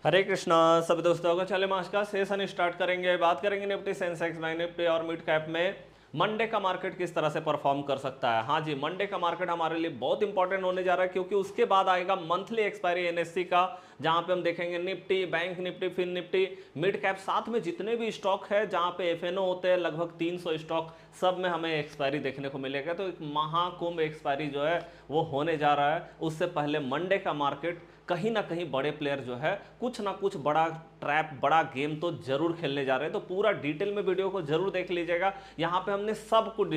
हरे कृष्णा सभी दोस्तों को। चले आज का सेशन स्टार्ट करेंगे। बात करेंगे निफ्टी, सेंसेक्स, बैंक निफ्टी और मिड कैप में मंडे का मार्केट किस तरह से परफॉर्म कर सकता है। हाँ जी, मंडे का मार्केट हमारे लिए बहुत इंपॉर्टेंट होने जा रहा है क्योंकि उसके बाद आएगा मंथली एक्सपायरी एनएससी का, जहां पे हम देखेंगे Nifty, bank Nifty, fin Nifty, mid cap, साथ में जितने भी स्टॉक है जहां पे एफएनओ होते हैं, लगभग 300 स्टॉक, सब में हमें एक्सपायरी देखने को मिलेगा। तो एक महाकुंभ एक्सपायरी जो है वो होने जा रहा है। उससे पहले मंडे का मार्केट कहीं ना कहीं बड़े प्लेयर जो है कुछ ना कुछ बड़ा ट्रैप, बड़ा गेम तो जरूर खेलने जा रहे हैं। तो पूरा डिटेल में वीडियो को जरूर देख लीजिएगा। यहाँ पे हमने सब कुछ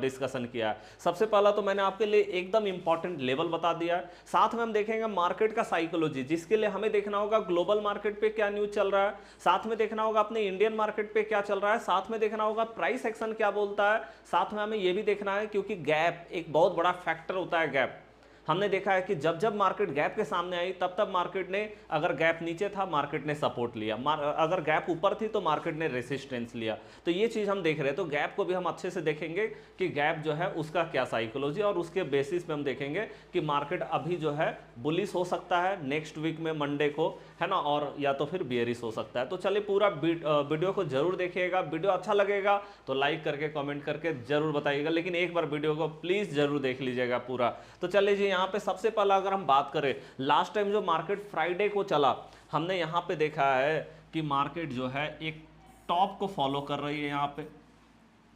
डिस्कशन किया है। सबसे पहला तो मैंने आपके लिए एकदम इंपॉर्टेंट लेवल बता दिया है। साथ में हम देखेंगे मार्केट का साइकोलॉजी, जिसके लिए हमें देखना होगा ग्लोबल मार्केट पे क्या न्यूज चल रहा है, साथ में देखना होगा अपने इंडियन मार्केट पे क्या चल रहा है, साथ में देखना होगा प्राइस एक्शन क्या बोलता है, साथ में हमें यह भी देखना है क्योंकि गैप एक बहुत बड़ा फैक्टर होता है। गैप हमने देखा है कि जब जब मार्केट गैप के सामने आई तब तब मार्केट ने, अगर गैप नीचे था मार्केट ने सपोर्ट लिया, अगर गैप ऊपर थी तो मार्केट ने रेसिस्टेंस लिया। तो ये चीज़ हम देख रहे हैं। तो गैप को भी हम अच्छे से देखेंगे कि गैप जो है उसका क्या साइकोलॉजी, और उसके बेसिस पे हम देखेंगे कि मार्केट अभी जो है बुलिश हो सकता है नेक्स्ट वीक में मंडे को, है ना, और या तो फिर बेयरिश हो सकता है। तो चलिए पूरा वीडियो को जरूर देखिएगा। वीडियो अच्छा लगेगा तो लाइक करके कमेंट करके जरूर बताइएगा, लेकिन एक बार वीडियो को प्लीज़ जरूर देख लीजिएगा पूरा। तो चलिए जी, यहाँ पे सबसे पहला अगर हम बात करें, लास्ट टाइम जो मार्केट फ्राइडे को चला, हमने यहाँ पे देखा है कि मार्केट जो है एक टॉप को फॉलो कर रही है। यहाँ पे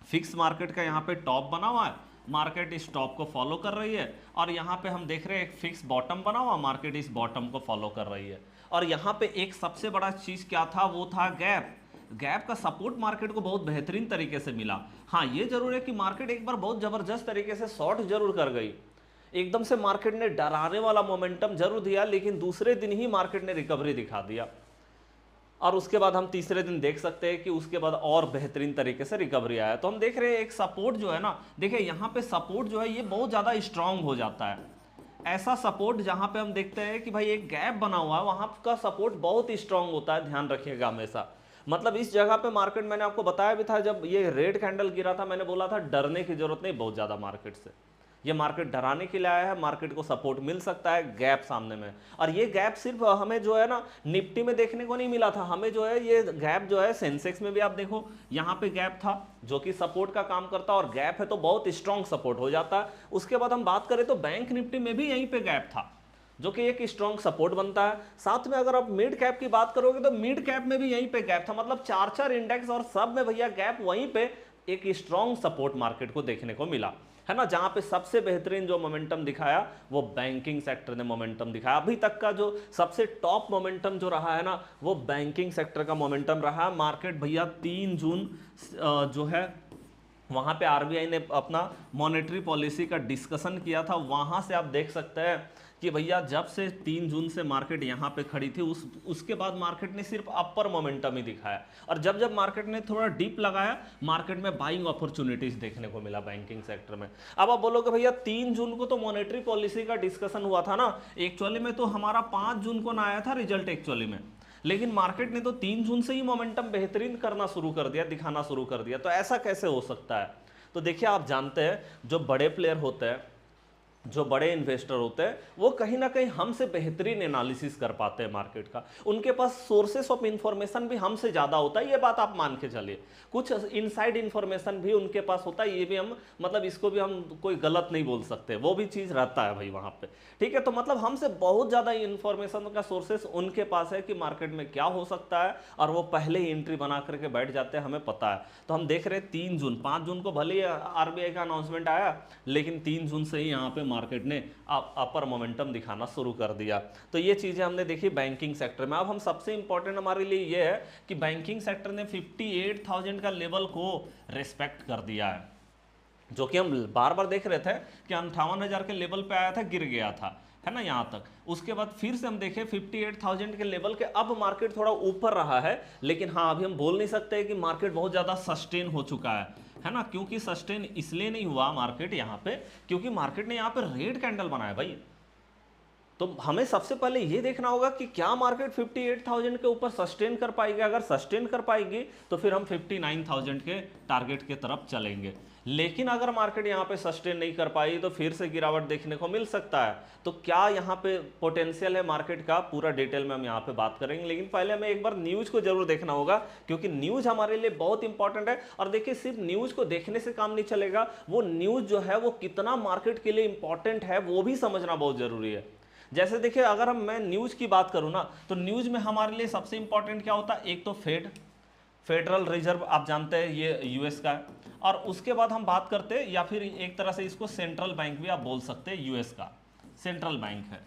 फिक्स मार्केट का यहाँ पे टॉप बना हुआ है, मार्केट इस टॉप को फॉलो कर रही है, और यहाँ पे हम देख रहे हैं एक फिक्स बॉटम बना हुआ, मार्केट इस बॉटम को फॉलो कर रही है। और यहाँ पे एक सबसे बड़ा चीज क्या था, वो था गैप। गैप का सपोर्ट मार्केट को बहुत बेहतरीन तरीके से मिला। हाँ, ये जरूर है कि मार्केट एक बार बहुत जबरदस्त तरीके से शॉर्ट जरूर कर गई, एकदम से मार्केट ने डराने वाला मोमेंटम जरूर दिया, लेकिन दूसरे दिन ही मार्केट ने रिकवरी दिखा दिया। और उसके बाद हम तीसरे दिन देख सकते हैं कि उसके बाद और बेहतरीन तरीके से रिकवरी आया। तो हम देख रहे हैं एक सपोर्ट जो है ना, देखिए यहाँ पे सपोर्ट जो है ये बहुत ज़्यादा स्ट्रांग हो जाता है। ऐसा सपोर्ट जहाँ पे हम देखते हैं कि भाई एक गैप बना हुआ है, वहाँ का सपोर्ट बहुत ही स्ट्रांग होता है, ध्यान रखिएगा हमेशा। मतलब इस जगह पे मार्केट, मैंने आपको बताया भी था जब ये रेड कैंडल गिरा था, मैंने बोला था डरने की जरूरत नहीं बहुत ज़्यादा मार्केट से। ये मार्केट डराने के लिए आया है, मार्केट को सपोर्ट मिल सकता है गैप सामने में। और ये गैप सिर्फ हमें जो है ना निफ्टी में देखने को नहीं मिला था, हमें जो है ये गैप जो है सेंसेक्स में भी, आप देखो यहाँ पे गैप था जो कि सपोर्ट का काम करता है, और गैप है तो बहुत स्ट्रांग सपोर्ट हो जाता है। उसके बाद हम बात करें तो बैंक निफ्टी में भी यहीं पे गैप था जो कि एक स्ट्रांग सपोर्ट बनता है। साथ में अगर आप मिड कैप की बात करोगे तो मिड कैप में भी यहीं पे गैप था। मतलब चार चार इंडेक्स और सब में भैया गैप, वहीं पे एक स्ट्रांग सपोर्ट मार्केट को देखने को मिला, है ना। जहां पे सबसे बेहतरीन जो मोमेंटम दिखाया वो बैंकिंग सेक्टर ने मोमेंटम दिखाया। अभी तक का जो सबसे टॉप मोमेंटम जो रहा है ना, वो बैंकिंग सेक्टर का मोमेंटम रहा। मार्केट भैया 3 जून जो है वहां पे आरबीआई ने अपना मॉनेटरी पॉलिसी का डिस्कशन किया था। वहां से आप देख सकते हैं कि भैया जब से 3 जून से मार्केट यहाँ पे खड़ी थी, उसके बाद मार्केट ने सिर्फ अपर मोमेंटम ही दिखाया, और जब जब मार्केट ने थोड़ा डीप लगाया, मार्केट में बाइंग अपॉर्चुनिटीज देखने को मिला बैंकिंग सेक्टर में। अब आप बोलोगे भैया 3 जून को तो मॉनेटरी पॉलिसी का डिस्कशन हुआ था ना, एक्चुअली में तो हमारा 5 जून को ना आया था रिजल्ट एक्चुअली में, लेकिन मार्केट ने तो 3 जून से ही मोमेंटम बेहतरीन करना शुरू कर दिया, दिखाना शुरू कर दिया। तो ऐसा कैसे हो सकता है? तो देखिए, आप जानते हैं जो बड़े प्लेयर होते हैं, जो बड़े इन्वेस्टर होते हैं, वो कहीं ना कहीं हमसे बेहतरीन एनालिसिस कर पाते हैं मार्केट का। उनके पास सोर्सेस ऑफ इंफॉर्मेशन भी हमसे ज़्यादा होता है, ये बात आप मान के चलिए। कुछ इनसाइड इंफॉर्मेशन भी उनके पास होता है, ये भी हम, मतलब इसको भी हम कोई गलत नहीं बोल सकते, वो भी चीज़ रहता है भाई वहाँ पे, ठीक है। तो मतलब हमसे बहुत ज़्यादा इंफॉर्मेशन का सोर्सेस उनके पास है कि मार्केट में क्या हो सकता है, और वो पहले ही एंट्री बना करके बैठ जाते हैं, हमें पता है। तो हम देख रहे हैं 3 जून, 5 जून को भले ही आरबीआई का अनाउंसमेंट आया, लेकिन 3 जून से ही यहाँ पे मार्केट ने अपर मोमेंटम दिखाना शुरू कर दिया। तो ये चीजें हमने देखी बैंकिंग सेक्टर में। अब हम सबसे इंपॉर्टेंट हमारे लिए ये है कि बैंकिंग सेक्टर ने 58,000 का लेवल को रिस्पेक्ट कर दिया है, जो कि हम बार बार देख रहे थे कि 58,000 के लेवल पे आया था, गिर गया था, है ना, यहाँ तक। उसके बाद फिर से हम देखें 58,000 के लेवल के, अब मार्केट थोड़ा ऊपर रहा है, लेकिन हाँ अभी हम बोल नहीं सकते कि मार्केट बहुत ज़्यादा सस्टेन हो चुका है ना। क्योंकि सस्टेन इसलिए नहीं हुआ मार्केट यहाँ पे, क्योंकि मार्केट ने यहाँ पे रेड कैंडल बनाया भाई। तो हमें सबसे पहले ये देखना होगा कि क्या मार्केट 58,000 के ऊपर सस्टेन कर पाएगी। अगर सस्टेन कर पाएगी तो फिर हम 59,000 के टारगेट के तरफ चलेंगे। लेकिन अगर मार्केट यहाँ पे सस्टेन नहीं कर पाई तो फिर से गिरावट देखने को मिल सकता है। तो क्या यहाँ पे पोटेंशियल है मार्केट का, पूरा डिटेल में हम यहाँ पे बात करेंगे। लेकिन पहले हमें एक बार न्यूज को जरूर देखना होगा, क्योंकि न्यूज हमारे लिए बहुत इंपॉर्टेंट है। और देखिए सिर्फ न्यूज को देखने से काम नहीं चलेगा, वो न्यूज जो है वो कितना मार्केट के लिए इंपॉर्टेंट है वो भी समझना बहुत जरूरी है। जैसे देखिए अगर मैं न्यूज की बात करूँ ना, तो न्यूज में हमारे लिए सबसे इंपॉर्टेंट क्या होता है, एक तो फेडरल रिजर्व आप जानते हैं ये यूएस का है, और उसके बाद हम बात करते हैं, या फिर एक तरह से इसको सेंट्रल बैंक भी आप बोल सकते हैं, यूएस का सेंट्रल बैंक है।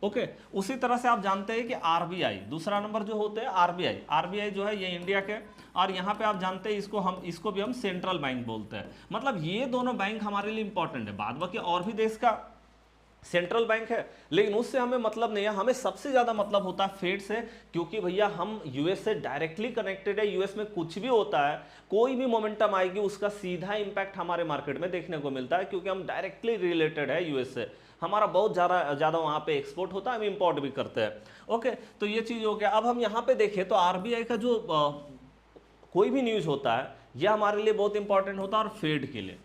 ओके, उसी तरह से आप जानते हैं कि आरबीआई दूसरा नंबर जो होते हैं, आरबीआई जो है ये इंडिया के, और यहाँ पे आप जानते हैं इसको भी हम सेंट्रल बैंक बोलते हैं। मतलब ये दोनों बैंक हमारे लिए इंपॉर्टेंट है। बाद बाकी और भी देश का सेंट्रल बैंक है, लेकिन उससे हमें मतलब नहीं है, हमें सबसे ज्यादा मतलब होता है फेड से, क्योंकि भैया हम यूएस से डायरेक्टली कनेक्टेड है। यूएस में कुछ भी होता है, कोई भी मोमेंटम आएगी, उसका सीधा इंपैक्ट हमारे मार्केट में देखने को मिलता है, क्योंकि हम डायरेक्टली रिलेटेड है यूएस से। हमारा बहुत ज्यादा वहां पे एक्सपोर्ट होता है, हम इंपोर्ट भी करते हैं। ओके, तो ये चीज हो गया। अब हम यहाँ पे देखें तो आरबीआई का जो कोई भी न्यूज होता है यह हमारे लिए बहुत इंपॉर्टेंट होता है, और फेड के लिए।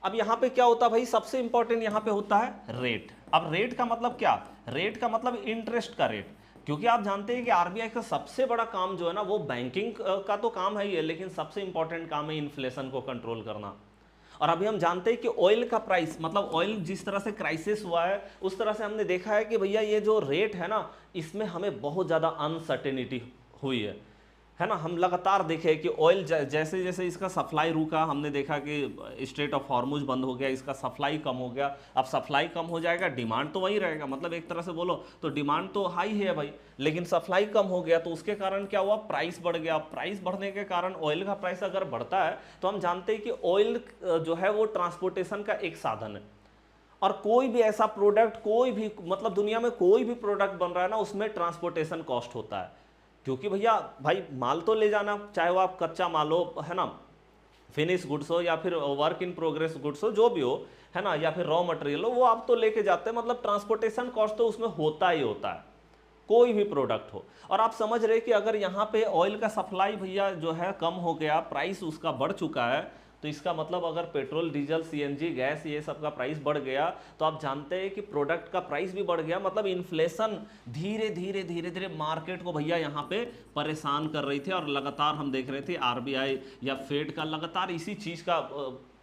अब यहां पे क्या होता है भाई, सबसे इंपॉर्टेंट यहां पे होता है रेट। अब रेट का मतलब क्या, रेट का मतलब इंटरेस्ट का रेट, क्योंकि आप जानते हैं कि आरबीआई का सबसे बड़ा काम जो है ना वो बैंकिंग का तो काम है ही है, लेकिन सबसे इंपॉर्टेंट काम है इन्फ्लेशन को कंट्रोल करना। और अभी हम जानते हैं कि ऑयल का प्राइस, मतलब ऑयल जिस तरह से क्राइसिस हुआ है उस तरह से हमने देखा है कि भैया ये जो रेट है ना, इसमें हमें बहुत ज्यादा अनसर्टेनिटी हुई है ना। हम लगातार देखे कि ऑयल जैसे जैसे इसका सप्लाई रुका, हमने देखा कि स्ट्रेट ऑफ हॉर्मुज बंद हो गया, इसका सप्लाई कम हो गया। अब सप्लाई कम हो जाएगा, डिमांड तो वही रहेगा, मतलब एक तरह से बोलो तो डिमांड तो हाई है भाई, लेकिन सप्लाई कम हो गया, तो उसके कारण क्या हुआ, प्राइस बढ़ गया। प्राइस बढ़ने के कारण ऑयल का प्राइस अगर बढ़ता है तो हम जानते हैं कि ऑयल जो है वो ट्रांसपोर्टेशन का एक साधन है। और कोई भी ऐसा प्रोडक्ट, कोई भी मतलब दुनिया में कोई भी प्रोडक्ट बन रहा है ना, उसमें ट्रांसपोर्टेशन कॉस्ट होता है। क्योंकि भैया भाई माल तो ले जाना, चाहे वो आप कच्चा माल हो, है ना, फिनिश गुड्स हो, या फिर वर्क इन प्रोग्रेस गुड्स हो, जो भी हो, है ना, या फिर रॉ मटेरियल हो, वो आप तो लेके जाते हैं। मतलब ट्रांसपोर्टेशन कॉस्ट तो उसमें होता ही होता है, कोई भी प्रोडक्ट हो। और आप समझ रहे कि अगर यहाँ पे ऑयल का सप्लाई भैया जो है कम हो गया, प्राइस उसका बढ़ चुका है, तो इसका मतलब अगर पेट्रोल, डीजल, सीएनजी, गैस, ये सब का प्राइस बढ़ गया, तो आप जानते हैं कि प्रोडक्ट का प्राइस भी बढ़ गया। मतलब इन्फ्लेशन धीरे धीरे मार्केट को भैया यहाँ पे परेशान कर रही थी, और लगातार हम देख रहे थे आरबीआई या फेड का लगातार इसी चीज़ का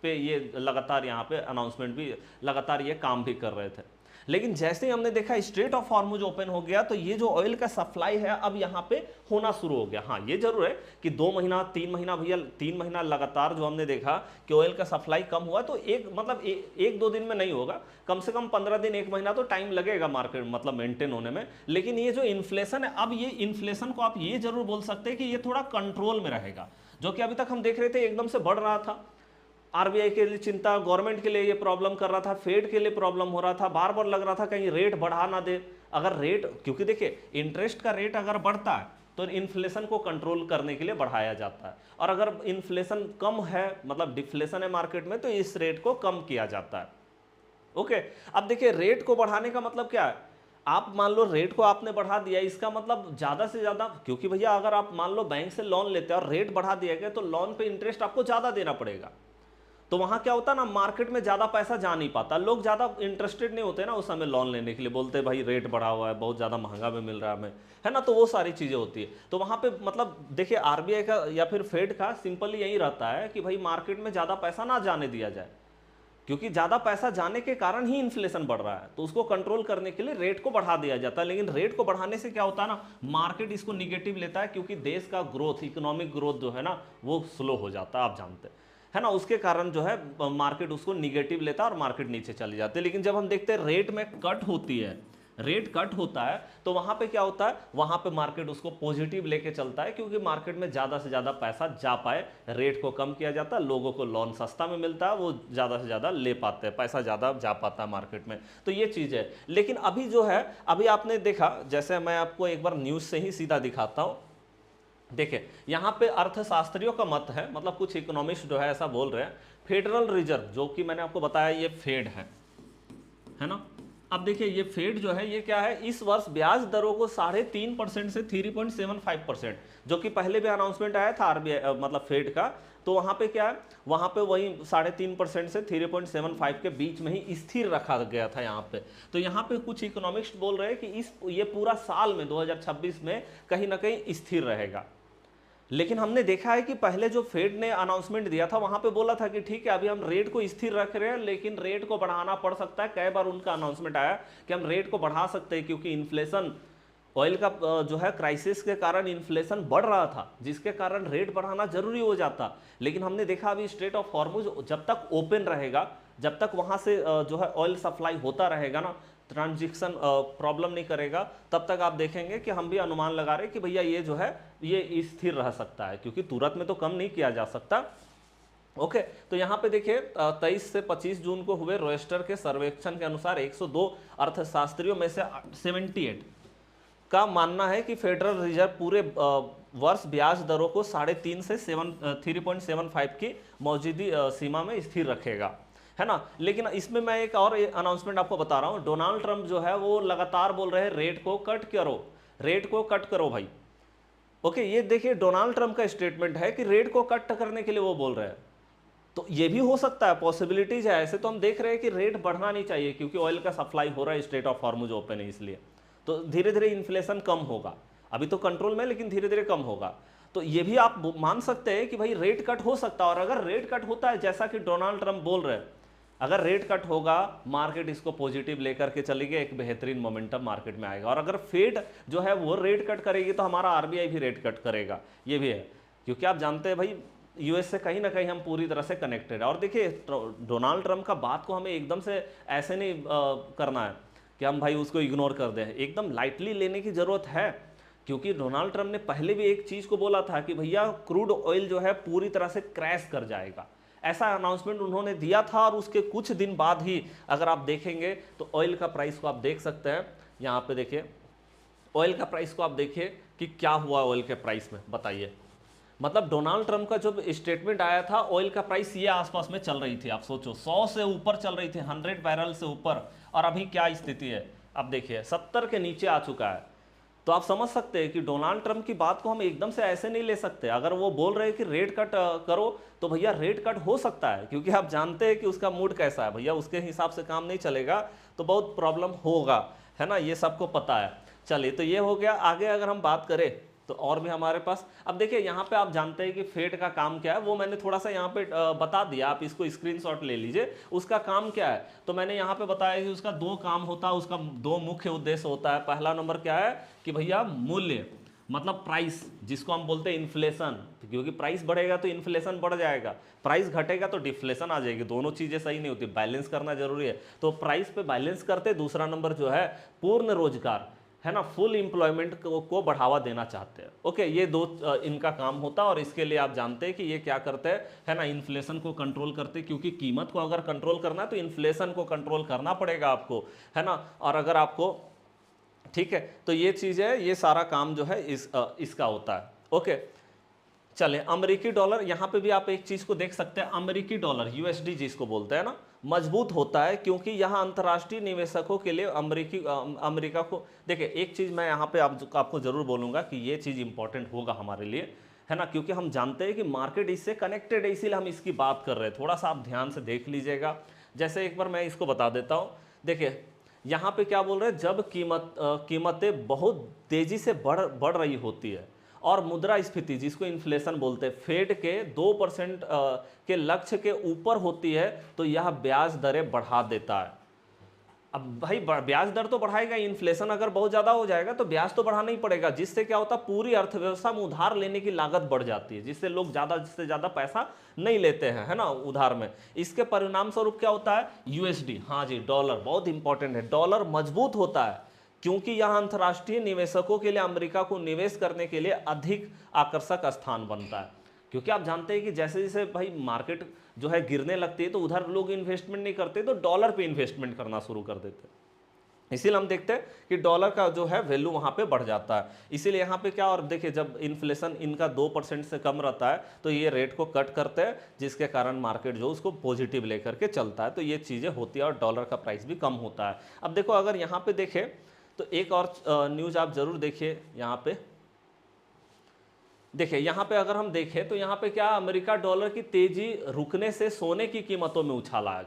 पे ये लगातार यहाँ पे अनाउंसमेंट भी, लगातार ये काम भी कर रहे थे। लेकिन जैसे ही हमने देखा स्ट्रेट ऑफ हॉर्मुज ओपन हो गया, तो ये जो ऑयल का सप्लाई है अब यहाँ पे होना शुरू हो गया। हाँ, ये जरूर है कि 2 महीना 3 महीना भैया 3 महीना लगातार जो हमने देखा कि ऑयल का सप्लाई कम हुआ, तो एक दो दिन में नहीं होगा, कम से कम 15 दिन 1 महीना तो टाइम लगेगा मार्केट मतलब मेंटेन होने में। लेकिन ये जो इन्फ्लेशन है, अब ये इन्फ्लेशन को आप ये जरूर बोल सकते हैं कि ये थोड़ा कंट्रोल में रहेगा। जो कि अभी तक हम देख रहे थे एकदम से बढ़ रहा था, आरबीआई के लिए चिंता, गवर्नमेंट के लिए ये प्रॉब्लम कर रहा था, फेड के लिए प्रॉब्लम हो रहा था, बार बार लग रहा था कहीं रेट बढ़ा ना दे। अगर रेट, क्योंकि देखिए इंटरेस्ट का रेट अगर बढ़ता है तो इन्फ्लेशन को कंट्रोल करने के लिए बढ़ाया जाता है, और अगर इन्फ्लेशन कम है, मतलब डिफ्लेशन है मार्केट में, तो इस रेट को कम किया जाता है। ओके, अब देखिए रेट को बढ़ाने का मतलब क्या है, आप मान लो रेट को आपने बढ़ा दिया, इसका मतलब ज्यादा से ज्यादा, क्योंकि भैया अगर आप मान लो बैंक से लोन लेते हैं और रेट बढ़ा दिया गया, तो लोन पे इंटरेस्ट आपको ज्यादा देना पड़ेगा। तो वहां क्या होता है ना, मार्केट में ज्यादा पैसा जा नहीं पाता, लोग ज्यादा इंटरेस्टेड नहीं होते ना उस समय लोन लेने के लिए, बोलते भाई रेट बढ़ा हुआ है, बहुत ज्यादा महंगा में मिल रहा है हमें, है ना। तो वो सारी चीजें होती है। तो वहां पे मतलब देखिए आरबीआई का या फिर फेड का सिंपली यही रहता है कि भाई मार्केट में ज्यादा पैसा ना जाने दिया जाए, क्योंकि ज्यादा पैसा जाने के कारण ही इन्फ्लेशन बढ़ रहा है, तो उसको कंट्रोल करने के लिए रेट को बढ़ा दिया जाता है। लेकिन रेट को बढ़ाने से क्या होता है ना, मार्केट इसको निगेटिव लेता है, क्योंकि देश का ग्रोथ, इकोनॉमिक ग्रोथ जो है ना वो स्लो हो जाता है, आप जानते हैं ना। उसके कारण जो है मार्केट उसको निगेटिव लेता है और मार्केट नीचे चली जाती है। लेकिन जब हम देखते हैं रेट में कट होती है, रेट कट होता है, तो वहां पे क्या होता है, वहां पे मार्केट उसको पॉजिटिव लेके चलता है, क्योंकि मार्केट में ज्यादा से ज्यादा पैसा जा पाए, रेट को कम किया जाता है, लोगों को लोन सस्ता में मिलता है, वो ज्यादा से ज्यादा ले पाते हैं, पैसा ज्यादा जा पाता है मार्केट में। तो ये चीज है। लेकिन अभी जो है, अभी आपने देखा, जैसे मैं आपको एक बार न्यूज से ही सीधा दिखाता हूं। देखिए यहां पे अर्थशास्त्रियों का मत है, मतलब कुछ इकोनॉमिस्ट जो है ऐसा बोल रहे हैं, फेडरल रिजर्व, जो कि मैंने आपको बताया ये फेड है ना। अब देखिए ये फेड जो है ये क्या है, इस वर्ष ब्याज दरों को 3.5% से 3.75%, जो कि पहले भी अनाउंसमेंट आया था आरबीआई मतलब फेड का, तो वहां पे क्या है, वहां पे वही 3.5% से 3.75 के बीच में ही स्थिर रखा गया था यहाँ पे। तो यहाँ पे कुछ इकोनॉमिस्ट बोल रहे हैं कि ये पूरा साल में 2026 में कहीं ना कहीं स्थिर रहेगा। लेकिन हमने देखा है कि पहले जो फेड ने अनाउंसमेंट दिया था वहां पे बोला था कि ठीक है अभी हम रेट को स्थिर रख रहे हैं, लेकिन रेट को बढ़ाना पड़ सकता है। कई बार उनका अनाउंसमेंट आया कि हम रेट को बढ़ा सकते हैं, क्योंकि इन्फ्लेशन, ऑयल का जो है क्राइसिस के कारण इन्फ्लेशन बढ़ रहा था, जिसके कारण रेट बढ़ाना जरूरी हो जाता। लेकिन हमने देखा अभी स्ट्रेट ऑफ हॉर्मुज जब तक ओपन रहेगा, जब तक वहां से जो है ऑयल सप्लाई होता रहेगा ना, ट्रांजिशन प्रॉब्लम नहीं करेगा, तब तक आप देखेंगे कि हम भी अनुमान लगा रहे हैं कि भैया ये जो है ये स्थिर रह सकता है, क्योंकि तुरंत में तो कम नहीं किया जा सकता। ओके, तो यहाँ पे देखिए 23 से 25 जून को हुए रॉयस्टर के सर्वेक्षण के अनुसार 102 अर्थशास्त्रियों में से 78 का मानना है कि फेडरल रिजर्व पूरे वर्ष ब्याज दरों को 3.5 से 3.75 की मौजूदा सीमा में स्थिर रखेगा, है ना। लेकिन इसमें मैं एक और अनाउंसमेंट आपको बता रहा हूं, डोनाल्ड ट्रंप जो है वो लगातार बोल रहे हैं रेट को कट करो, रेट को कट करो भाई। ओके, ये देखिए डोनाल्ड ट्रंप का स्टेटमेंट है कि रेट को कट करने के लिए वो बोल रहे हैं। तो ये भी हो सकता है, पॉसिबिलिटीज है। ऐसे तो हम देख रहे हैं कि रेट बढ़ना नहीं चाहिए, क्योंकि ऑयल का सप्लाई हो रहा है, स्ट्रेट ऑफ हॉर्मुज ओपन है, इसलिए तो धीरे धीरे इन्फ्लेशन कम होगा। अभी तो कंट्रोल में, लेकिन धीरे धीरे कम होगा। तो ये भी आप मान सकते हैं कि भाई रेट कट हो सकता है। और अगर रेट कट होता है जैसा कि डोनाल्ड ट्रंप बोल रहे हैं, अगर रेट कट होगा, मार्केट इसको पॉजिटिव लेकर के चलेगी, एक बेहतरीन मोमेंटम मार्केट में आएगा। और अगर फेड जो है वो रेट कट करेगी तो हमारा आरबीआई भी रेट कट करेगा, ये भी है। क्योंकि आप जानते हैं भाई यूएस से कहीं ना कहीं हम पूरी तरह से कनेक्टेड है। और देखिए डोनाल्ड ट्रंप का बात को हमें एकदम से ऐसे नहीं करना है कि हम भाई उसको इग्नोर कर दें, एकदम लाइटली लेने की जरूरत है। क्योंकि डोनाल्ड ट्रंप ने पहले भी एक चीज को बोला था कि भैया क्रूड ऑयल जो है पूरी तरह से क्रैश कर जाएगा, ऐसा अनाउंसमेंट उन्होंने दिया था। और उसके कुछ दिन बाद ही अगर आप देखेंगे तो ऑयल का प्राइस को आप देख सकते हैं, यहाँ पे देखिए ऑयल का प्राइस को आप देखिए कि क्या हुआ ऑयल के प्राइस में, बताइए। मतलब डोनाल्ड ट्रंप का जो स्टेटमेंट आया था, ऑयल का प्राइस ये आसपास में चल रही थी, आप सोचो 100 से ऊपर चल रही थी, 100 बैरल से ऊपर। और अभी क्या स्थिति है, अब देखिए 70 के नीचे आ चुका है। तो आप समझ सकते हैं कि डोनाल्ड ट्रंप की बात को हम एकदम से ऐसे नहीं ले सकते। अगर वो बोल रहे हैं कि रेट कट करो, तो भैया रेट कट हो सकता है, क्योंकि आप जानते हैं कि उसका मूड कैसा है भैया, उसके हिसाब से काम नहीं चलेगा तो बहुत प्रॉब्लम होगा, है ना, ये सबको पता है। चलिए, तो ये हो गया। आगे अगर हम बात करें तो और भी हमारे पास, अब देखिए यहाँ पे आप जानते हैं कि फेड का काम क्या है, वो मैंने थोड़ा सा यहाँ पे बता दिया, आप इसको स्क्रीनशॉट ले लीजिए। उसका काम क्या है, तो मैंने यहाँ पे बताया कि उसका 2 काम होता है, उसका 2 मुख्य उद्देश्य होता है। पहला नंबर क्या है कि भैया मूल्य, मतलब प्राइस, जिसको हम बोलते हैं इन्फ्लेशन, क्योंकि प्राइस बढ़ेगा तो इन्फ्लेशन बढ़ जाएगा, प्राइस घटेगा तो डिफ्लेशन आ जाएगी। दोनों चीजें सही नहीं होती, बैलेंस करना जरूरी है। तो प्राइस पे बैलेंस करते। दूसरा नंबर जो है पूर्ण रोजगार, है ना, फुल एम्प्लॉयमेंट को बढ़ावा देना चाहते हैं। ओके, ये 2 इनका काम होता है। और इसके लिए आप जानते हैं कि ये क्या करते हैं, है ना, इन्फ्लेशन को कंट्रोल करते हैं, क्योंकि कीमत को अगर कंट्रोल करना है तो इन्फ्लेशन को कंट्रोल करना पड़ेगा आपको, है ना। और अगर आपको, ठीक है, तो ये चीज़ है, ये सारा काम जो है इसका होता है। ओके, चले अमेरिकी डॉलर, यहाँ पे भी आप एक चीज को देख सकते हैं, अमेरिकी डॉलर यूएसडी जिसको बोलते हैं ना, मजबूत होता है, क्योंकि यहाँ अंतर्राष्ट्रीय निवेशकों के लिए अमेरिका को, देखिए एक चीज मैं यहाँ पे आपको जरूर बोलूंगा कि ये चीज इंपॉर्टेंट होगा हमारे लिए, है ना, क्योंकि हम जानते हैं कि मार्केट इससे कनेक्टेड है, इसीलिए हम इसकी बात कर रहे हैं। थोड़ा सा आप ध्यान से देख लीजिएगा। जैसे एक बार मैं इसको बता देता हूँ, देखिए यहाँ पे क्या बोल रहे हैं, जब कीमतें बहुत तेजी से बढ़ रही होती है और मुद्रास्फीति, जिसको इन्फ्लेशन बोलते हैं, फेड के 2% के लक्ष्य के ऊपर होती है, तो यह ब्याज दरें बढ़ा देता है। अब भाई ब्याज दर तो बढ़ाएगा, इन्फ्लेशन अगर बहुत ज्यादा हो जाएगा तो ब्याज तो बढ़ाना ही पड़ेगा, जिससे क्या होता है, पूरी अर्थव्यवस्था में उधार लेने की लागत बढ़ जाती है, जिससे लोग ज्यादा से ज्यादा पैसा नहीं लेते हैं, है ना, उधार में। इसके परिणाम स्वरूप क्या होता है, यूएसडी, हाँ जी, डॉलर बहुत इंपॉर्टेंट है, डॉलर मजबूत होता है, क्योंकि यहां अंतर्राष्ट्रीय निवेशकों के लिए अमेरिका को निवेश करने के लिए अधिक आकर्षक स्थान बनता है। क्योंकि आप जानते हैं कि जैसे जैसे भाई मार्केट जो है गिरने लगती है, तो उधर लोग इन्वेस्टमेंट नहीं करते, तो डॉलर पे इन्वेस्टमेंट करना शुरू कर देते हैं। इसीलिए हम देखते हैं कि डॉलर का जो है वैल्यू वहाँ पे बढ़ जाता है। इसीलिए यहाँ पे क्या, और देखिए जब इन्फ्लेशन इनका 2% से कम रहता है तो ये रेट को कट करते हैं, जिसके कारण मार्केट जो उसको पॉजिटिव लेकर के चलता है। तो ये चीज़ें होती है और डॉलर का प्राइस भी कम होता है। अब देखो अगर यहाँ पे देखें तो एक और न्यूज़ आप जरूर देखिए। यहाँ पे देखिए, यहाँ पे अगर हम देखें तो यहाँ पे क्या, अमेरिका डॉलर की तेजी रुकने से सोने की कीमतों में उछाल आ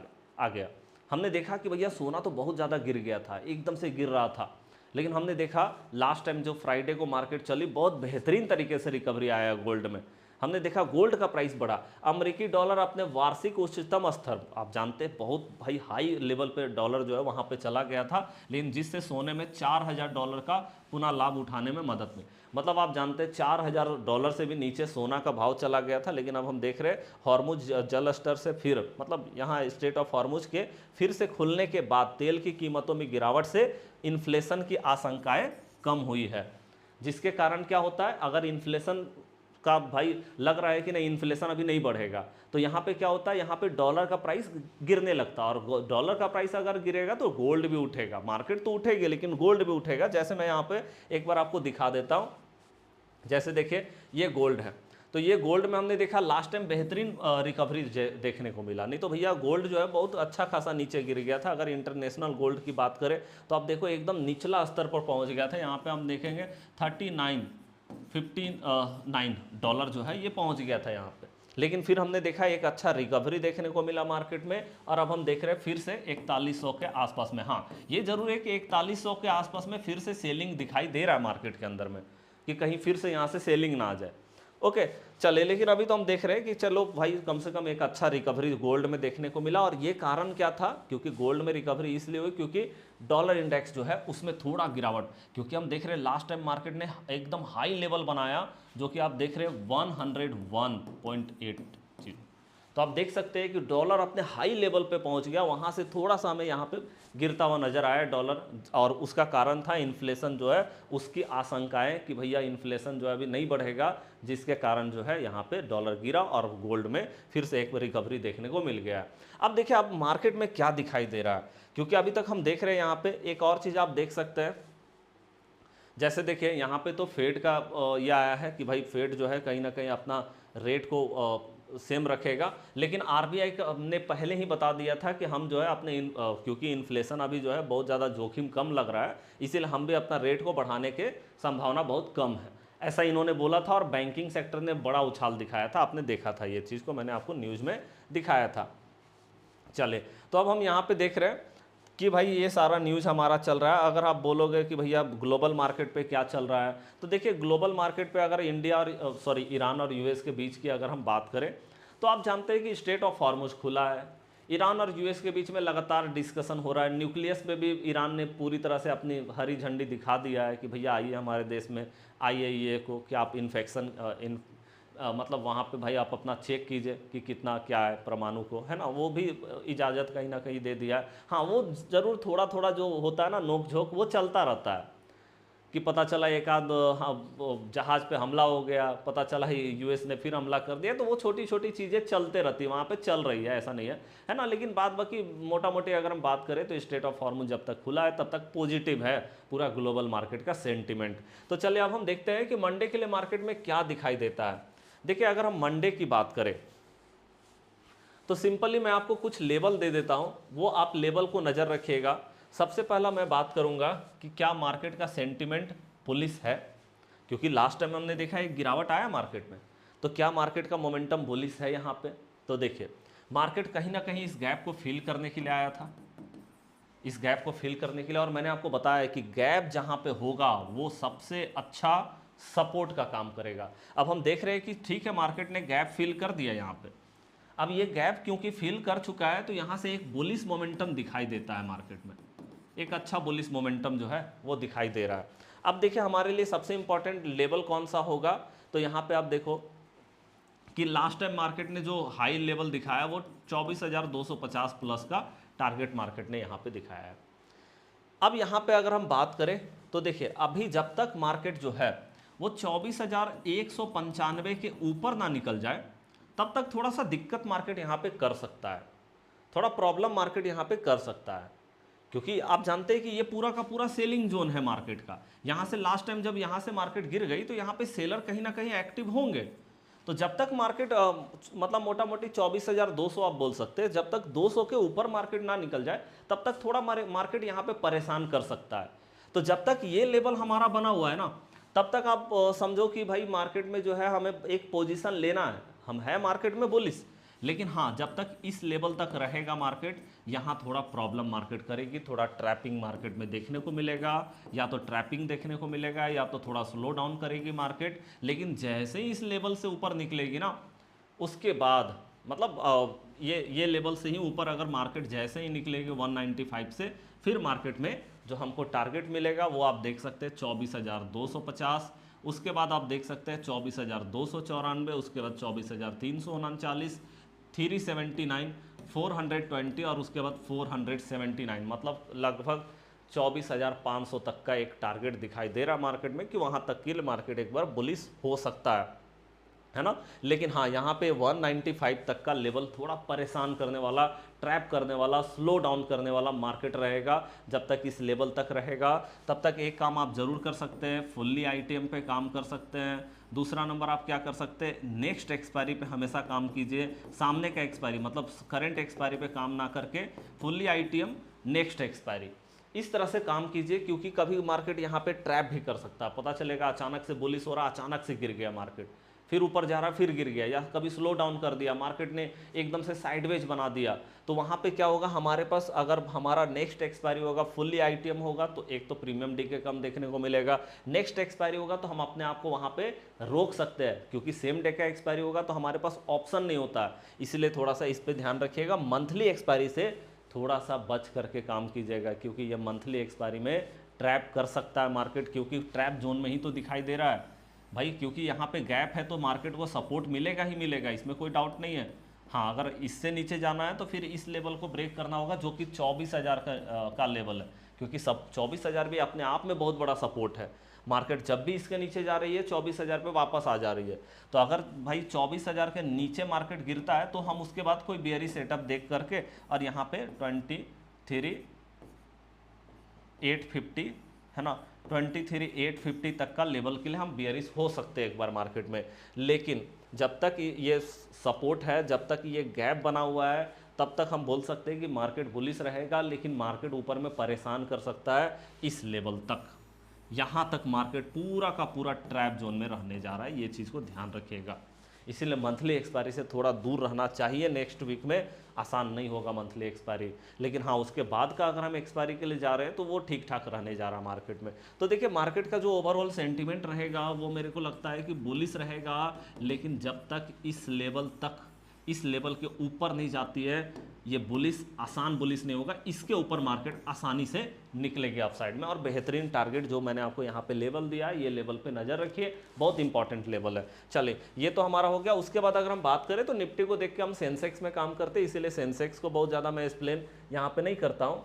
गया। हमने देखा कि भैया सोना तो बहुत ज़्यादा गिर गया था, एकदम से गिर रहा था, लेकिन हमने देखा लास्ट टाइम जो फ्राइडे को मार्केट चली, बहुत बेहतरीन तरीके से रिकवरी आया गोल्ड में। हमने देखा गोल्ड का प्राइस बढ़ा, अमेरिकी डॉलर अपने वार्षिक उच्चतम स्तर, आप जानते हैं बहुत भाई हाई लेवल पे डॉलर जो है वहाँ पे चला गया था, लेकिन जिससे सोने में $4000 का पुनः लाभ उठाने में मदद मिली। मतलब आप जानते हैं $4000 से भी नीचे सोना का भाव चला गया था, लेकिन अब हम देख रहे हैं हॉर्मुज जल स्तर से फिर, मतलब यहाँ स्ट्रेट ऑफ हॉर्मुज के फिर से खुलने के बाद तेल की कीमतों में गिरावट से इन्फ्लेशन की आशंकाएं कम हुई है, जिसके कारण क्या होता है, अगर इन्फ्लेशन का भाई लग रहा है कि नहीं इन्फ्लेशन अभी नहीं बढ़ेगा, तो यहाँ पे क्या होता है, यहाँ पे डॉलर का प्राइस गिरने लगता है, और डॉलर का प्राइस अगर गिरेगा तो गोल्ड भी उठेगा, मार्केट तो उठेगी लेकिन गोल्ड भी उठेगा। जैसे मैं यहाँ पे एक बार आपको दिखा देता हूँ, जैसे देखिए ये गोल्ड है, तो ये गोल्ड में हमने देखा लास्ट टाइम बेहतरीन रिकवरी देखने को मिला, नहीं तो भैया गोल्ड जो है बहुत अच्छा खासा नीचे गिर गया था। अगर इंटरनेशनल गोल्ड की बात करें तो आप देखो एकदम निचला स्तर पर पहुंच गया था। यहाँ पे हम देखेंगे 3959 डॉलर जो है ये पहुंच गया था यहाँ पे, लेकिन फिर हमने देखा एक अच्छा रिकवरी देखने को मिला मार्केट में, और अब हम देख रहे हैं फिर से 4100 के आसपास में। हाँ ये जरूर है कि 4100 के आसपास में फिर से सेलिंग दिखाई दे रहा है मार्केट के अंदर में, कि कहीं फिर से यहाँ से सेलिंग ना आ जाए। ओके चले, लेकिन अभी तो हम देख रहे हैं कि चलो भाई कम से कम एक अच्छा रिकवरी गोल्ड में देखने को मिला। और ये कारण क्या था, क्योंकि गोल्ड में रिकवरी इसलिए हुई क्योंकि डॉलर इंडेक्स जो है उसमें थोड़ा गिरावट, क्योंकि हम देख रहे हैं लास्ट टाइम मार्केट ने एकदम हाई लेवल बनाया, जो कि आप देख रहे हैं 101.8। तो आप देख सकते हैं कि डॉलर अपने हाई लेवल पे पहुंच गया, वहां से थोड़ा सा हमें यहाँ पे गिरता हुआ नजर आया डॉलर, और उसका कारण था इन्फ्लेशन जो है उसकी आशंकाएं कि भैया इन्फ्लेशन जो है अभी नहीं बढ़ेगा, जिसके कारण जो है यहाँ पे डॉलर गिरा और गोल्ड में फिर से एक रिकवरी देखने को मिल गया। अब देखिए अब मार्केट में क्या दिखाई दे रहा है, क्योंकि अभी तक हम देख रहे हैं यहाँ पे एक और चीज़ आप देख सकते हैं। जैसे देखिए यहाँ पे तो फेड का यह आया है कि भाई फेड जो है कहीं ना कहीं अपना रेट को सेम रखेगा, लेकिन आरबीआई ने पहले ही बता दिया था कि हम जो है अपने क्योंकि इन्फ्लेशन अभी जो है बहुत ज़्यादा जोखिम कम लग रहा है, इसीलिए हम भी अपना रेट को बढ़ाने के संभावना बहुत कम है, ऐसा इन्होंने बोला था। और बैंकिंग सेक्टर ने बड़ा उछाल दिखाया था, आपने देखा था ये चीज़ को, मैंने आपको न्यूज़ में दिखाया था। चले तो अब हम यहाँ पे देख रहे हैं कि भाई ये सारा न्यूज़ हमारा चल रहा है। अगर आप बोलोगे कि भैया ग्लोबल मार्केट पे क्या चल रहा है, तो देखिए ग्लोबल मार्केट पे अगर इंडिया और ईरान और यूएस के बीच की अगर हम बात करें तो आप जानते हैं कि स्ट्रेट ऑफ हॉर्मुज खुला है, ईरान और यूएस के बीच में लगातार डिस्कशन हो रहा है। न्यूक्लियस पे भी ईरान ने पूरी तरह से अपनी हरी झंडी दिखा दिया है कि भैया आइए हमारे देश में आईएईए को, कि आप इन्फेक्शन मतलब वहाँ पे भाई आप अपना चेक कीजिए कि कितना क्या है परमाणु को, है ना, वो भी इजाज़त कहीं ना कहीं दे दिया है। हाँ वो ज़रूर थोड़ा थोड़ा जो होता है ना नोक झोंक वो चलता रहता है, कि पता चला एक आध जहाज़ पे हमला हो गया, पता चला ही यूएस ने फिर हमला कर दिया, तो वो छोटी छोटी चीज़ें चलते रहती है, वहाँ पे चल रही है, ऐसा नहीं है ना। लेकिन बाद बाकी मोटा मोटी अगर हम बात करें तो स्ट्रेट ऑफ हॉर्मुज जब तक खुला है तब तक पॉजिटिव है पूरा ग्लोबल मार्केट का सेंटिमेंट। तो चलिए अब हम देखते हैं कि मंडे के लिए मार्केट में क्या दिखाई देता है। देखिए अगर हम मंडे की बात करें तो सिंपली मैं आपको कुछ लेवल दे देता हूं, वो आप लेवल को नज़र रखिएगा। सबसे पहला मैं बात करूंगा कि क्या मार्केट का सेंटिमेंट बुलिश है, क्योंकि लास्ट टाइम हमने देखा एक गिरावट आया मार्केट में, तो क्या मार्केट का मोमेंटम बुलिश है यहाँ पे। तो देखिए मार्केट कहीं ना कहीं इस गैप को फिल करने के लिए आया था, इस गैप को फिल करने के लिए, और मैंने आपको बताया कि गैप जहाँ पे होगा वो सबसे अच्छा सपोर्ट का काम करेगा। अब हम देख रहे हैं कि ठीक है मार्केट ने गैप फिल कर दिया यहाँ पे, अब ये गैप क्योंकि फिल कर चुका है तो यहाँ से एक बुलिश मोमेंटम दिखाई देता है मार्केट में, एक अच्छा बुलिश मोमेंटम जो है वो दिखाई दे रहा है। अब देखिए हमारे लिए सबसे इंपॉर्टेंट लेवल कौन सा होगा, तो यहाँ पे आप देखो कि लास्ट टाइम मार्केट ने जो हाई लेवल दिखाया वो 24,250 प्लस का टारगेट मार्केट ने यहाँ पे दिखाया है। अब यहाँ पे अगर हम बात करें तो देखिए अभी जब तक मार्केट जो है वो 24,195 के ऊपर ना निकल जाए तब तक थोड़ा सा दिक्कत मार्केट यहाँ पे कर सकता है, थोड़ा प्रॉब्लम मार्केट यहाँ पे कर सकता है, क्योंकि आप जानते हैं कि ये पूरा का पूरा सेलिंग जोन है मार्केट का। यहाँ से लास्ट टाइम जब यहाँ से मार्केट गिर गई तो यहाँ पे सेलर कहीं ना कहीं एक्टिव होंगे। तो जब तक मार्केट मतलब मोटा मोटी 24,200 आप बोल सकते हैं, जब तक 200 के ऊपर मार्केट ना निकल जाए तब तक थोड़ा मार्केट यहाँ पे परेशान कर सकता है। तो जब तक ये लेवल हमारा बना हुआ है ना, तब तक आप समझो कि भाई मार्केट में जो है हमें एक पोजीशन लेना है। हम है मार्केट में बुलिश, लेकिन हाँ जब तक इस लेवल तक रहेगा मार्केट, यहाँ थोड़ा प्रॉब्लम मार्केट करेगी, थोड़ा ट्रैपिंग मार्केट में देखने को मिलेगा, या तो ट्रैपिंग देखने को मिलेगा या तो थोड़ा स्लो डाउन करेगी मार्केट। लेकिन जैसे ही इस लेवल से ऊपर निकलेगी ना, उसके बाद मतलब ये लेवल से ही ऊपर अगर मार्केट जैसे ही निकलेगी 195 से, फिर मार्केट में जो हमको टारगेट मिलेगा वो आप देख सकते हैं 24,250। उसके बाद आप देख सकते हैं 24,294, उसके बाद 24,339, 379, 420 और उसके बाद 479, मतलब लगभग 24,500 तक का एक टारगेट दिखाई दे रहा मार्केट में कि वहाँ तक की मार्केट एक बार बुलिश हो सकता है ना। लेकिन हाँ यहाँ पे 195 तक का लेवल थोड़ा परेशान करने वाला, ट्रैप करने वाला, स्लो डाउन करने वाला मार्केट रहेगा। जब तक इस लेवल तक रहेगा तब तक एक काम आप जरूर कर सकते हैं, फुल्ली आईटीएम पे काम कर सकते हैं। दूसरा नंबर आप क्या कर सकते हैं, नेक्स्ट एक्सपायरी पे हमेशा काम कीजिए। सामने का एक्सपायरी मतलब करंट एक्सपायरी पे काम ना करके फुल्ली आईटीएम नेक्स्ट एक्सपायरी, इस तरह से काम कीजिए। क्योंकि कभी मार्केट यहाँ पे ट्रैप भी कर सकता है, पता चलेगा अचानक से बुलिश हो रहा, अचानक से गिर गया मार्केट, फिर ऊपर जा रहा फिर गिर गया, या कभी स्लो डाउन कर दिया मार्केट ने, एकदम से साइडवेज बना दिया। तो वहाँ पे क्या होगा, हमारे पास अगर हमारा नेक्स्ट एक्सपायरी होगा फुल्ली आईटीएम होगा तो एक तो प्रीमियम डीके कम देखने को मिलेगा, नेक्स्ट एक्सपायरी होगा तो हम अपने आप को वहाँ पे रोक सकते हैं, क्योंकि सेम डे का एक्सपायरी होगा तो हमारे पास ऑप्शन नहीं होता है। इसलिए थोड़ा सा इस पर ध्यान रखिएगा, मंथली एक्सपायरी से थोड़ा सा बच करके काम कीजिएगा, क्योंकि ये मंथली एक्सपायरी में ट्रैप कर सकता है मार्केट, क्योंकि ट्रैप जोन में ही तो दिखाई दे रहा है भाई। क्योंकि यहाँ पे गैप है तो मार्केट को सपोर्ट मिलेगा ही मिलेगा, इसमें कोई डाउट नहीं है। हाँ अगर इससे नीचे जाना है तो फिर इस लेवल को ब्रेक करना होगा, जो कि 24,000 का लेवल है, क्योंकि सब 24,000 भी अपने आप में बहुत बड़ा सपोर्ट है। मार्केट जब भी इसके नीचे जा रही है 24,000 पे वापस आ जा रही है। तो अगर भाई 24,000 के नीचे मार्केट गिरता है तो हम उसके बाद कोई बेयरिश सेटअप देख करके और यहाँ पे 23,850 है ना, 23,850 तक का लेवल के लिए हम बियरिश हो सकते हैं एक बार मार्केट में। लेकिन जब तक ये सपोर्ट है, जब तक ये गैप बना हुआ है, तब तक हम बोल सकते हैं कि मार्केट बुलिश रहेगा। लेकिन मार्केट ऊपर में परेशान कर सकता है इस लेवल तक, यहाँ तक मार्केट पूरा का पूरा ट्रैप जोन में रहने जा रहा है, ये चीज़ को ध्यान रखिएगा। इसीलिए मंथली एक्सपायरी से थोड़ा दूर रहना चाहिए। नेक्स्ट वीक में आसान नहीं होगा मंथली एक्सपायरी, लेकिन हाँ उसके बाद का अगर हम एक्सपायरी के लिए जा रहे हैं तो वो ठीक ठाक रहने जा रहा मार्केट में। तो देखिए मार्केट का जो ओवरऑल सेंटीमेंट रहेगा वो मेरे को लगता है कि बुलिश रहेगा। लेकिन जब तक इस लेवल के ऊपर नहीं जाती है ये बुलिश, आसान बुलिश नहीं होगा, इसके ऊपर मार्केट आसानी से निकलेगी अपसाइड में। और बेहतरीन टारगेट जो मैंने आपको यहाँ पे लेवल दिया है, ये लेवल पे नज़र रखिए, बहुत इंपॉर्टेंट लेवल है। चलिए ये तो हमारा हो गया। उसके बाद अगर हम बात करें तो निफ्टी को देख के हम सेंसेक्स में काम करते हैं, इसीलिए सेंसेक्स को बहुत ज़्यादा मैं एक्सप्लेन यहाँ पर नहीं करता हूँ,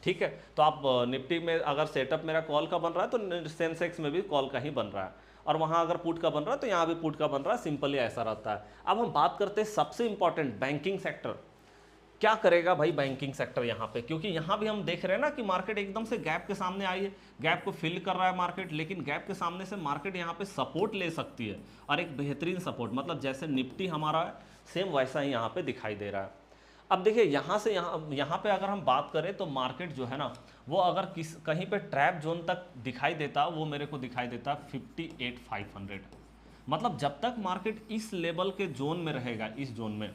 ठीक है। तो आप निफ्टी में अगर सेटअप मेरा कॉल का बन रहा है तो सेंसेक्स में भी कॉल का ही बन रहा है, और वहाँ अगर पुट का बन रहा है तो यहाँ भी पुट का बन रहा है, सिंपली ऐसा रहता है। अब हम बात करते हैं सबसे इंपॉर्टेंट बैंकिंग सेक्टर, क्या करेगा भाई बैंकिंग सेक्टर यहाँ पे। क्योंकि यहाँ भी हम देख रहे हैं ना कि मार्केट एकदम से गैप के सामने आई है, गैप को फिल कर रहा है मार्केट, लेकिन गैप के सामने से मार्केट यहाँ पे सपोर्ट ले सकती है, और एक बेहतरीन सपोर्ट, मतलब जैसे निफ्टी हमारा है सेम वैसा ही यहाँ पे दिखाई दे रहा है। अब देखिए यहाँ से यहाँ पे अगर हम बात करें तो मार्केट जो है ना वो अगर कहीं पे ट्रैप जोन तक दिखाई देता, वो मेरे को दिखाई देता 58,500। मतलब जब तक मार्केट इस लेवल के जोन में रहेगा, इस जोन में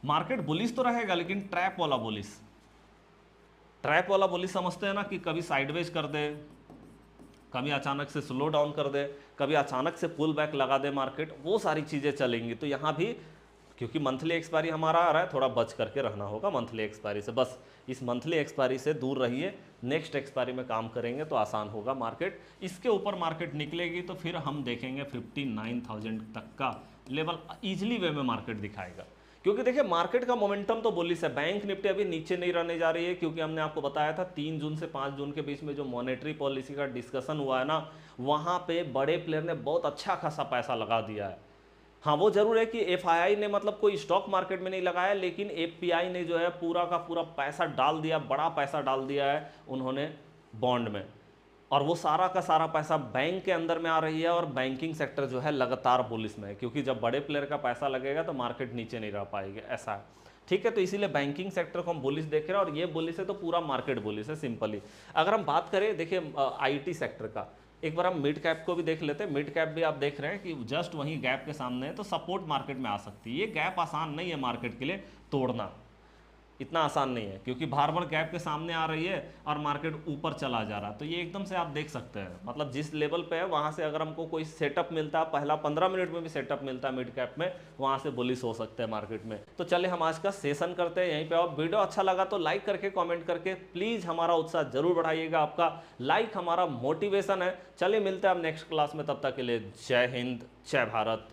मार्केट बुलिश तो रहेगा, लेकिन ट्रैप वाला बुलिश समझते हैं ना, कि कभी साइडवेज कर दे, कभी अचानक से स्लो डाउन कर दे, कभी अचानक से पुल बैक लगा दे मार्केट, वो सारी चीज़ें चलेंगी। तो यहाँ भी क्योंकि मंथली एक्सपायरी हमारा आ रहा है, थोड़ा बच करके रहना होगा मंथली एक्सपायरी से। बस इस मंथली एक्सपायरी से दूर रहिए, नेक्स्ट एक्सपायरी में काम करेंगे तो आसान होगा मार्केट। इसके ऊपर मार्केट निकलेगी तो फिर हम देखेंगे 59,000 तक का लेवल ईजिली वे में मार्केट दिखाएगा। क्योंकि देखिए मार्केट का मोमेंटम तो बुलिश है। बैंक निफ्टी अभी नीचे नहीं रहने जा रही है, क्योंकि हमने आपको बताया था 3 जून से 5 जून के बीच में जो मॉनेटरी पॉलिसी का डिस्कशन हुआ है ना, वहाँ पे बड़े प्लेयर ने बहुत अच्छा खासा पैसा लगा दिया है। हाँ, वो ज़रूर है कि एफआईआई ने मतलब कोई स्टॉक मार्केट में नहीं लगाया, लेकिन एफपीआई ने जो है पूरा का पूरा पैसा डाल दिया, बड़ा पैसा डाल दिया है उन्होंने बॉन्ड में। और वो सारा का सारा पैसा बैंक के अंदर में आ रही है, और बैंकिंग सेक्टर जो है लगातार बुलिश में है, क्योंकि जब बड़े प्लेयर का पैसा लगेगा तो मार्केट नीचे नहीं रह पाएगी, ऐसा है। ठीक है, तो इसीलिए बैंकिंग सेक्टर को हम बुलिश देख रहे हैं, और ये बुलिश है तो पूरा मार्केट बुलिश है सिंपली। अगर हम बात करें, देखिए आईटी सेक्टर का, एक बार हम मिड कैप को भी देख लेते हैं। मिड कैप भी आप देख रहे हैं कि जस्ट वहीं गैप के सामने है, तो सपोर्ट मार्केट में आ सकती है। ये गैप आसान नहीं है मार्केट के लिए तोड़ना, इतना आसान नहीं है, क्योंकि बार बार गैप के सामने आ रही है और मार्केट ऊपर चला जा रहा है। तो ये एकदम से आप देख सकते हैं, मतलब जिस लेवल पे है वहाँ से अगर हमको कोई सेटअप मिलता है, पहला 15 मिनट में भी सेटअप मिलता है मिड कैप में, वहाँ से बुलिश हो सकते हैं मार्केट में। तो चले हम आज का सेशन करते हैं यहीं पे। और वीडियो अच्छा लगा तो लाइक करके कॉमेंट करके प्लीज़ हमारा उत्साह जरूर बढ़ाइएगा। आपका लाइक हमारा मोटिवेशन है। चलिए मिलते हैं अब नेक्स्ट क्लास में, तब तक के लिए जय हिंद, जय भारत।